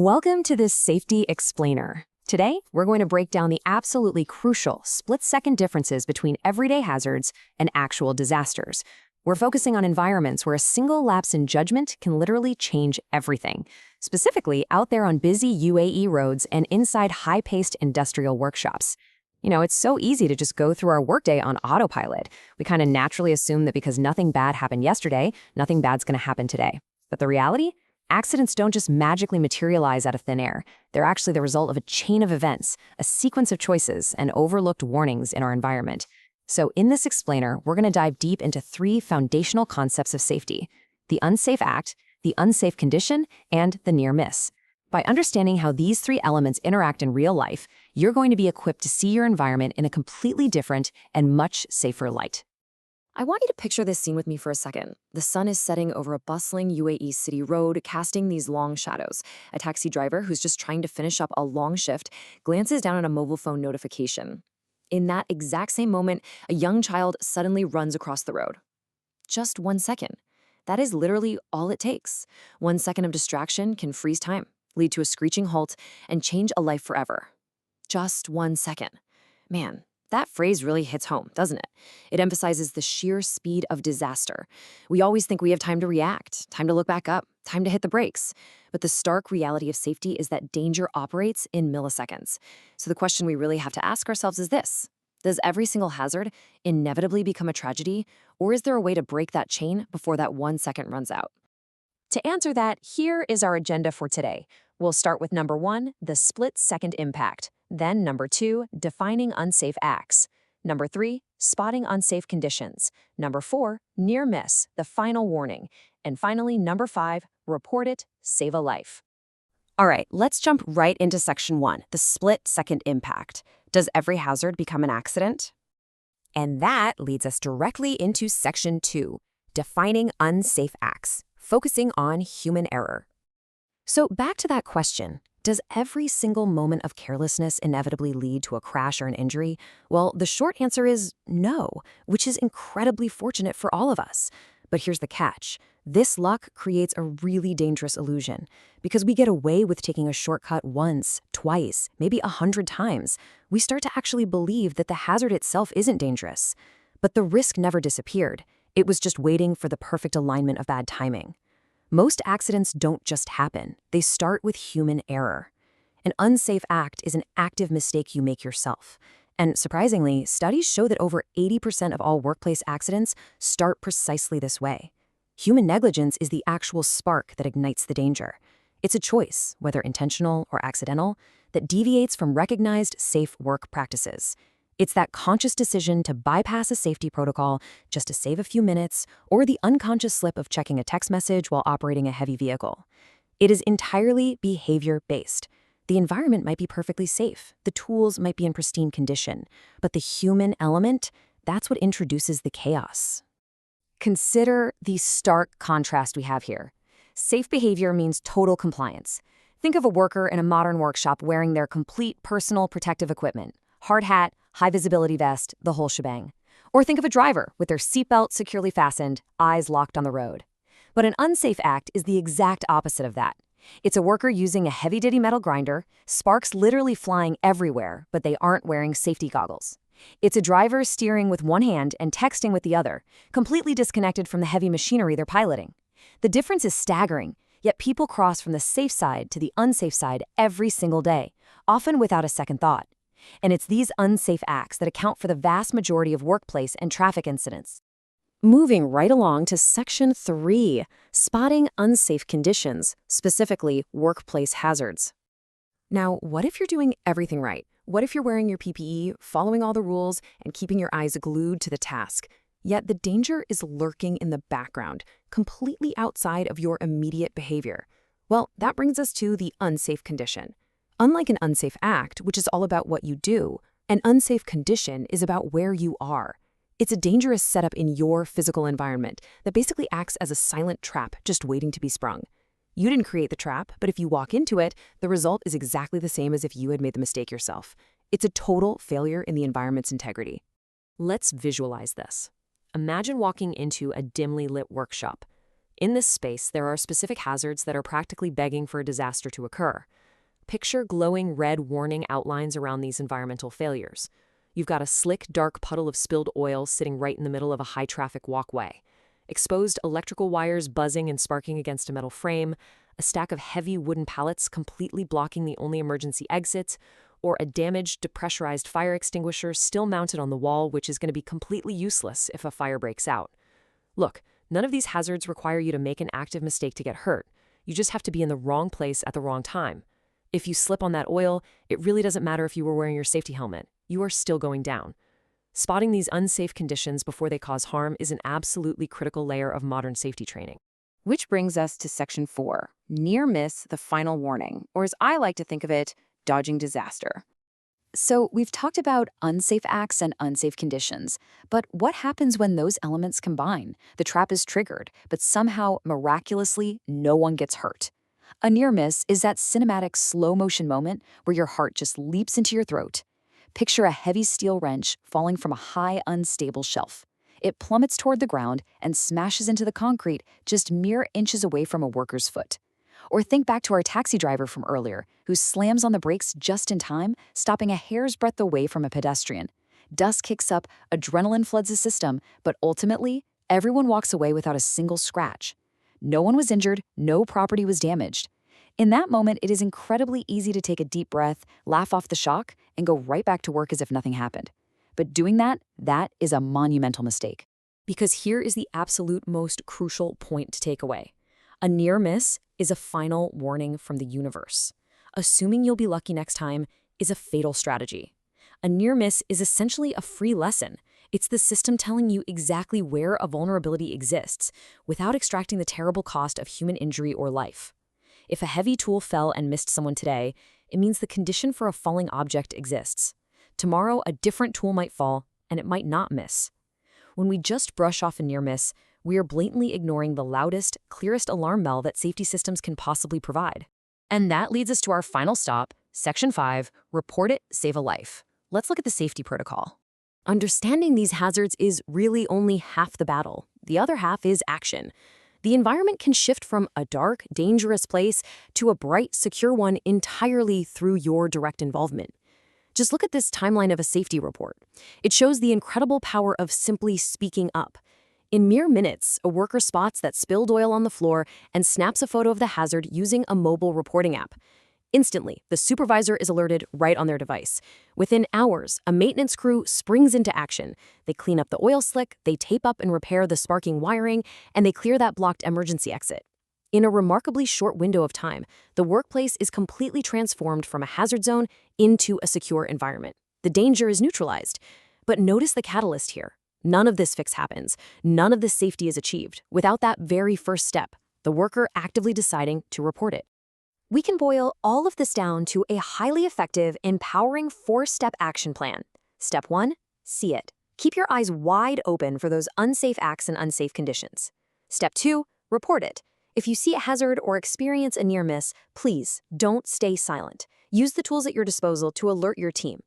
Welcome to this Safety Explainer. Today, we're going to break down the absolutely crucial split-second differences between everyday hazards and actual disasters. We're focusing on environments where a single lapse in judgment can literally change everything, specifically out there on busy UAE roads and inside high-paced industrial workshops. It's so easy to just go through our workday on autopilot. We kind of naturally assume that because nothing bad happened yesterday, nothing bad's going to happen today. But the reality? Accidents don't just magically materialize out of thin air. They're actually the result of a chain of events, a sequence of choices, and overlooked warnings in our environment. So in this explainer, we're going to dive deep into three foundational concepts of safety: the unsafe act, the unsafe condition, and the near miss. By understanding how these three elements interact in real life, you're going to be equipped to see your environment in a completely different and much safer light. I want you to picture this scene with me for a second. The sun is setting over a bustling UAE city road, casting these long shadows. A taxi driver who's just trying to finish up a long shift glances down at a mobile phone notification. In that exact same moment, a young child suddenly runs across the road. Just 1 second. That is literally all it takes. 1 second of distraction can freeze time, lead to a screeching halt, and change a life forever. Just 1 second. Man, that phrase really hits home, doesn't it? It emphasizes the sheer speed of disaster. We always think we have time to react, time to look back up, time to hit the brakes. But the stark reality of safety is that danger operates in milliseconds. So the question we really have to ask ourselves is this: does every single hazard inevitably become a tragedy, or is there a way to break that chain before that 1 second runs out? To answer that, here is our agenda for today. We'll start with number 1, the split-second impact. Then number 2, defining unsafe acts. Number 3, spotting unsafe conditions. Number 4, near miss, the final warning. And finally, number 5, report it, save a life. All right, let's jump right into section 1, the split-second impact. Does every hazard become an accident? And that leads us directly into section 2, defining unsafe acts, focusing on human error. So back to that question. Does every single moment of carelessness inevitably lead to a crash or an injury? Well, the short answer is no, which is incredibly fortunate for all of us. But here's the catch. This luck creates a really dangerous illusion because we get away with taking a shortcut once, twice, maybe 100 times. We start to actually believe that the hazard itself isn't dangerous. But the risk never disappeared. It was just waiting for the perfect alignment of bad timing. Most accidents don't just happen. They start with human error. An unsafe act is an active mistake you make yourself. And surprisingly, studies show that over 80% of all workplace accidents start precisely this way. Human negligence is the actual spark that ignites the danger. It's a choice, whether intentional or accidental, that deviates from recognized safe work practices. It's that conscious decision to bypass a safety protocol just to save a few minutes, or the unconscious slip of checking a text message while operating a heavy vehicle. It is entirely behavior-based. The environment might be perfectly safe, the tools might be in pristine condition, but the human element, that's what introduces the chaos. Consider the stark contrast we have here. Safe behavior means total compliance. Think of a worker in a modern workshop wearing their complete personal protective equipment: hard hat, high-visibility vest, the whole shebang. Or think of a driver with their seatbelt securely fastened, eyes locked on the road. But an unsafe act is the exact opposite of that. It's a worker using a heavy-duty metal grinder, sparks literally flying everywhere, but they aren't wearing safety goggles. It's a driver steering with one hand and texting with the other, completely disconnected from the heavy machinery they're piloting. The difference is staggering, yet people cross from the safe side to the unsafe side every single day, often without a second thought. And it's these unsafe acts that account for the vast majority of workplace and traffic incidents. Moving right along to section 3, spotting unsafe conditions, specifically workplace hazards. Now, what if you're doing everything right? What if you're wearing your PPE, following all the rules, and keeping your eyes glued to the task? Yet the danger is lurking in the background, completely outside of your immediate behavior. Well, that brings us to the unsafe condition. Unlike an unsafe act, which is all about what you do, an unsafe condition is about where you are. It's a dangerous setup in your physical environment that basically acts as a silent trap just waiting to be sprung. You didn't create the trap, but if you walk into it, the result is exactly the same as if you had made the mistake yourself. It's a total failure in the environment's integrity. Let's visualize this. Imagine walking into a dimly lit workshop. In this space, there are specific hazards that are practically begging for a disaster to occur. Picture glowing red warning outlines around these environmental failures. You've got a slick, dark puddle of spilled oil sitting right in the middle of a high-traffic walkway, exposed electrical wires buzzing and sparking against a metal frame, a stack of heavy wooden pallets completely blocking the only emergency exits, or a damaged, depressurized fire extinguisher still mounted on the wall, which is going to be completely useless if a fire breaks out. Look, none of these hazards require you to make an active mistake to get hurt. You just have to be in the wrong place at the wrong time. If you slip on that oil, it really doesn't matter if you were wearing your safety helmet. You are still going down. Spotting these unsafe conditions before they cause harm is an absolutely critical layer of modern safety training. Which brings us to Section 4, Near Miss, the Final Warning, or as I like to think of it, dodging disaster. So we've talked about unsafe acts and unsafe conditions, but what happens when those elements combine? The trap is triggered, but somehow, miraculously, no one gets hurt. A near miss is that cinematic slow-motion moment where your heart just leaps into your throat. Picture a heavy steel wrench falling from a high, unstable shelf. It plummets toward the ground and smashes into the concrete just mere inches away from a worker's foot. Or think back to our taxi driver from earlier, who slams on the brakes just in time, stopping a hair's breadth away from a pedestrian. Dust kicks up, adrenaline floods the system, but ultimately, everyone walks away without a single scratch. No one was injured, no property was damaged. In that moment, it is incredibly easy to take a deep breath, laugh off the shock, and go right back to work as if nothing happened. But doing that is a monumental mistake. Because here is the absolute most crucial point to take away. A near miss is a final warning from the universe. Assuming you'll be lucky next time is a fatal strategy. A near miss is essentially a free lesson. It's the system telling you exactly where a vulnerability exists without extracting the terrible cost of human injury or life. If a heavy tool fell and missed someone today, it means the condition for a falling object exists. Tomorrow, a different tool might fall, and it might not miss. When we just brush off a near miss, we are blatantly ignoring the loudest, clearest alarm bell that safety systems can possibly provide. And that leads us to our final stop, Section 5, Report It, Save a Life. Let's look at the safety protocol. Understanding these hazards is really only half the battle. The other half is action. The environment can shift from a dark, dangerous place to a bright, secure one entirely through your direct involvement. Just look at this timeline of a safety report. It shows the incredible power of simply speaking up. In mere minutes, a worker spots that spilled oil on the floor and snaps a photo of the hazard using a mobile reporting app. Instantly, the supervisor is alerted right on their device. Within hours, a maintenance crew springs into action. They clean up the oil slick, they tape up and repair the sparking wiring, and they clear that blocked emergency exit. In a remarkably short window of time, the workplace is completely transformed from a hazard zone into a secure environment. The danger is neutralized. But notice the catalyst here. None of this fix happens. None of this safety is achieved without that very first step, the worker actively deciding to report it. We can boil all of this down to a highly effective, empowering 4-step action plan. Step 1, see it. Keep your eyes wide open for those unsafe acts and unsafe conditions. Step 2, report it. If you see a hazard or experience a near miss, please don't stay silent. Use the tools at your disposal to alert your team.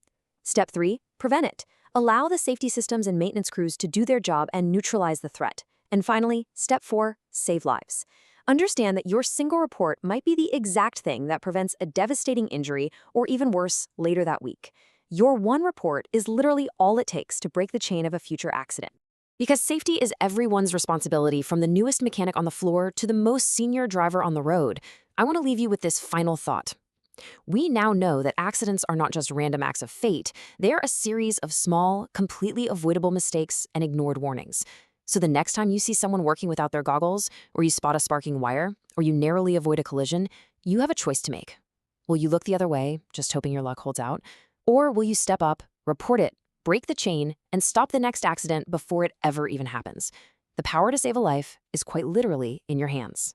Step 3, prevent it. Allow the safety systems and maintenance crews to do their job and neutralize the threat. And finally, Step 4, save lives. Understand that your single report might be the exact thing that prevents a devastating injury or even worse, later that week. Your one report is literally all it takes to break the chain of a future accident. Because safety is everyone's responsibility, from the newest mechanic on the floor to the most senior driver on the road, I want to leave you with this final thought. We now know that accidents are not just random acts of fate, they are a series of small, completely avoidable mistakes and ignored warnings. So the next time you see someone working without their goggles, or you spot a sparking wire, or you narrowly avoid a collision, you have a choice to make. Will you look the other way, just hoping your luck holds out? Or will you step up, report it, break the chain, and stop the next accident before it ever even happens? The power to save a life is quite literally in your hands.